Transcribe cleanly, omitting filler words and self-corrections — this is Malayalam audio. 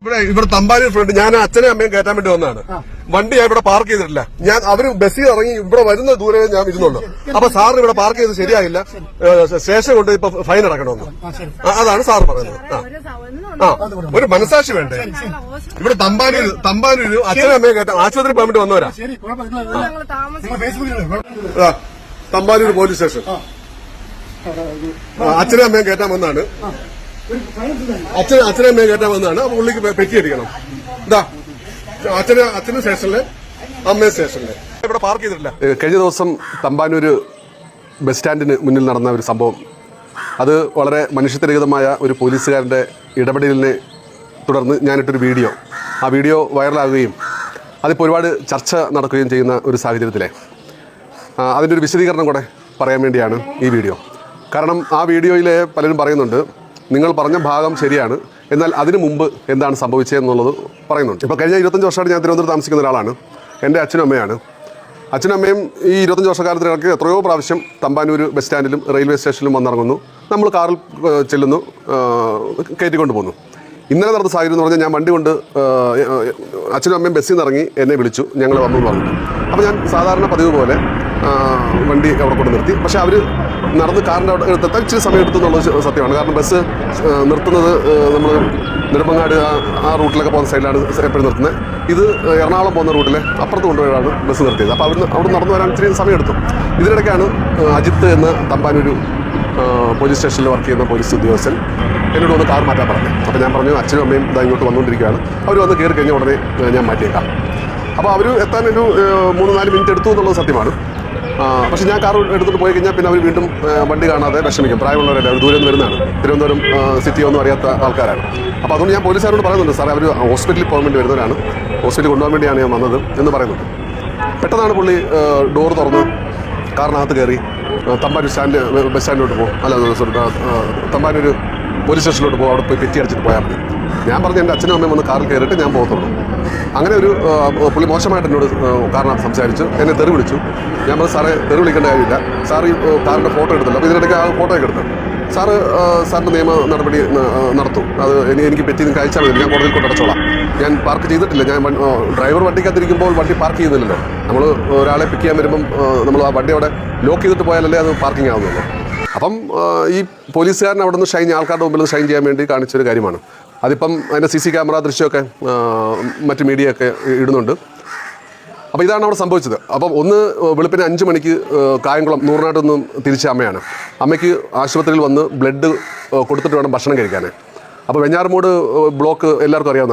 ഇവിടെ തമ്പാനൂർ ഫ്രണ്ട് ഞാൻ അച്ഛനെയും അമ്മയും കയറ്റാൻ വേണ്ടി വന്നതാണ്. വണ്ടി ഞാൻ ഇവിടെ പാർക്ക് ചെയ്തിട്ടില്ല. ഞാൻ അവര് ബസ്സിൽ ഇറങ്ങി ഇവിടെ വരുന്ന ദൂരെ ഞാൻ ഇരുന്നുള്ളൂ. അപ്പൊ സാറിന് ഇവിടെ പാർക്ക് ചെയ്ത് ശരിയായില്ല, സ്റ്റേഷൻ കൊണ്ട് ഇപ്പൊ ഫൈൻ അടക്കണമെന്ന്. അതാണ് സാർ പറയുന്നത്. ഒരു മനസാക്ഷി വേണ്ടേ? ഇവിടെ തമ്പാനൂർ അച്ഛനും അമ്മയെ കയറ്റാൻ ആശുപത്രി പോകാൻ വേണ്ടി വന്നവരാ. തമ്പാനൂർ പോലീസ് സ്റ്റേഷൻ അച്ഛനും അമ്മയും കയറ്റാൻ വന്നാണ്. അച്ഛനെ അമ്മയെ കയറ്റാൻ വന്നതാണ്. അപ്പൊ പുള്ളിക്ക് പെറ്റി അടിക്കണം. ഇതാ അച്ഛനും സ്റ്റേഷനിലെ അമ്മയും സ്റ്റേഷനിലെ ഇവിടെ പാർക്ക് ചെയ്തിട്ടില്ല. കഴിഞ്ഞ ദിവസം തമ്പാനൂര് ബസ് സ്റ്റാൻഡിന് മുന്നിൽ നടന്ന ഒരു സംഭവം, അത് വളരെ മനുഷ്യത്വരഹിതമായ ഒരു പോലീസുകാരൻ്റെ ഇടപെടലിനെ തുടർന്ന് ഞാനിട്ടൊരു വീഡിയോ, ആ വീഡിയോ വൈറലാകുകയും അതിപ്പോൾ ഒരുപാട് ചർച്ച നടക്കുകയും ചെയ്യുന്ന ഒരു സാഹചര്യത്തിലെ അതിൻ്റെ ഒരു വിശദീകരണം കൂടെ പറയാൻ വേണ്ടിയാണ് ഈ വീഡിയോ. കാരണം ആ വീഡിയോയിൽ പലരും പറയുന്നുണ്ട്, നിങ്ങൾ പറഞ്ഞ ഭാഗം ശരിയാണ്, എന്നാൽ അതിനു മുമ്പ് എന്താണ് സംഭവിച്ചതെന്നുള്ളത് പറയുന്നുണ്ട്. ഇപ്പോൾ കഴിഞ്ഞ 25 വർഷമായിട്ട് ഞാൻ തിരുവനന്തപുരത്ത് താമസിക്കുന്ന ഒരാളാണ്. എൻ്റെ അച്ഛനും അമ്മയാണ്. അച്ഛനും അമ്മയും ഈ 25 വർഷക്കാലത്തിനിടയ്ക്ക് എത്രയോ പ്രാവശ്യം തമ്പാനൂർ ബസ് സ്റ്റാൻഡിലും റെയിൽവേ സ്റ്റേഷനിലും വന്നിറങ്ങുന്നു. നമ്മൾ കാറിൽ ചെല്ലുന്നു, കയറ്റിക്കൊണ്ട് പോകുന്നു. ഇന്നലെ നടന്ന സാഹചര്യം എന്ന് പറഞ്ഞാൽ ഞാൻ വണ്ടി കൊണ്ട് അച്ഛനും അമ്മയും ബസ്സിൽ നിന്ന് ഇറങ്ങി എന്നെ വിളിച്ചു, ഞങ്ങൾ വന്നു എന്ന് പറഞ്ഞു. അപ്പോൾ ഞാൻ സാധാരണ പതിവ് പോലെ വണ്ടി അവിടെ കൊണ്ട് നിർത്തി. പക്ഷേ അവർ നടന്ന് കാറിൻ്റെ അവിടെ എടുത്തെത്താൻ ഇച്ചിരി സമയം എടുത്തു എന്നുള്ളത് സത്യമാണ്. കാരണം ബസ് നിർത്തുന്നത് നമ്മൾ നെടുമങ്ങാട് ആ റൂട്ടിലൊക്കെ പോകുന്ന സൈഡിലാണ് എപ്പോഴും നിർത്തുന്നത്. ഇത് എറണാകുളം പോകുന്ന റൂട്ടിൽ അപ്പുറത്ത് കൊണ്ടുപോയാണ് ബസ് നിർത്തിയത്. അപ്പോൾ അവിടെ നടന്നു വരാൻ ഇച്ചിരി സമയം എടുത്തു. ഇതിനിടയ്ക്കാണ് അജിത്ത് എന്ന തമ്പാനൂർ പോലീസ് സ്റ്റേഷനിൽ വർക്ക് ചെയ്യുന്ന പോലീസ് ഉദ്യോഗസ്ഥൻ എന്നോട് വന്ന് കാർ മാറ്റാൻ പറഞ്ഞു. അപ്പോൾ ഞാൻ പറഞ്ഞു, അച്ഛനും അമ്മയും ഇതാ ഇങ്ങോട്ട് വന്നുകൊണ്ടിരിക്കുകയാണ്, അവർ വന്ന് കയറി കഴിഞ്ഞാൽ ഉടനെ ഞാൻ മാറ്റിയേക്കാം. അപ്പോൾ അവർ എത്താൻ ഒരു 3-4 മിനിറ്റ് എടുത്തു എന്നുള്ളത് സത്യമാണ്. പക്ഷേ ഞാൻ കാർ എടുത്തിട്ട് പോയി കഴിഞ്ഞാൽ പിന്നെ അവർ വീണ്ടും വണ്ടി കാണാതെ വിഷമിക്കും. പ്രായമുള്ളവരല്ല, അവർ ദൂരെ നിന്ന് വരുന്നതാണ്, തിരുവനന്തപുരം സിറ്റി ഒന്നും അറിയാത്ത ആൾക്കാരാണ്. അപ്പോൾ അതുകൊണ്ട് ഞാൻ പോലീസുകാരോട് പറയുന്നുണ്ട്, സാറേ അവർ ഹോസ്പിറ്റലിൽ പോകാൻ വേണ്ടി വരുന്നവരാണ്, ഹോസ്പിറ്റലിൽ കൊണ്ടുപോകാൻ വേണ്ടിയാണ് ഞാൻ വന്നത് എന്ന് പറയുന്നുണ്ട്. പെട്ടെന്നാണ് പുള്ളി ഡോർ തുറന്ന് കാറിനകത്ത് കയറി തമ്പാനൂർ ബസ് സ്റ്റാൻഡിലോട്ട് പോകും, അല്ല സോറി തമ്പാനൂർ പോലീസ് സ്റ്റേഷനിലോട്ട് പോകും, അവിടെ പോയി പെറ്റി അടിച്ചിട്ട് പോയാൽ മതി. ഞാൻ പറഞ്ഞു എൻ്റെ അച്ഛനും അമ്മയും വന്ന് കാറിൽ കയറിയിട്ട് ഞാൻ പോകത്തുള്ളൂ. അങ്ങനെ ഒരു പുള്ളി മോശമായിട്ട് എന്നോട് കാറിനകത്ത് സംസാരിച്ചു, എന്നെ തെറി വിളിച്ചു. ഞാൻ പറഞ്ഞു, സാറേ തെറി വിളിക്കേണ്ട കാര്യമില്ല, സാർ ഈ കാറിൻ്റെ ഫോട്ടോ എടുത്തല്ലോ. അപ്പോൾ ഇതിനിടയ്ക്ക് ആ ഫോട്ടോ ഒക്കെ എടുത്തു. സാറിൻ്റെ നിയമ നടപടി നടത്തും, അത് എനിക്ക് പറ്റി നിങ്ങൾക്ക് അയച്ചാൽ മതി, ഞാൻ കോടതിയിൽ കൊണ്ട് അടച്ചോളാം. ഞാൻ പാർക്ക് ചെയ്തിട്ടില്ല, ഞാൻ ഡ്രൈവർ വണ്ടിക്കകത്തിരിക്കുമ്പോൾ വണ്ടി പാർക്ക് ചെയ്യുന്നില്ലല്ലോ. നമ്മൾ ഒരാളെ പിക്ക് ചെയ്യാൻ വരുമ്പം നമ്മൾ ആ വണ്ടി അവിടെ ലോക്ക് ചെയ്തിട്ട് പോയാലല്ലേ അത് പാർക്കിംഗ് ആവുന്നുള്ളൂ. അപ്പം ഈ പോലീസുകാരൻ അവിടെ നിന്ന് ഷൈൻ ആൾക്കാരുടെ മുമ്പിൽ നിന്ന് ഷൈൻ ചെയ്യാൻ വേണ്ടി കാണിച്ചൊരു കാര്യമാണ്. അതിപ്പം അതിൻ്റെ CC ക്യാമറ ദൃശ്യമൊക്കെ മറ്റ് മീഡിയ ഒക്കെ ഇടുന്നുണ്ട്. അപ്പോൾ ഇതാണ് അവിടെ സംഭവിച്ചത്. അപ്പം ഒന്ന് വെളുപ്പിന് 5 മണിക്ക് കായംകുളം നൂറിനാട്ടിൽ നിന്നും തിരിച്ച അമ്മയാണ്. അമ്മയ്ക്ക് ആശുപത്രിയിൽ വന്ന് ബ്ലഡ് കൊടുത്തിട്ട് വേണം ഭക്ഷണം കഴിക്കാൻ. അപ്പോൾ വെഞ്ഞാറമൂട് ബ്ലോക്ക് എല്ലാവർക്കും അറിയാവുന്നതാണ്.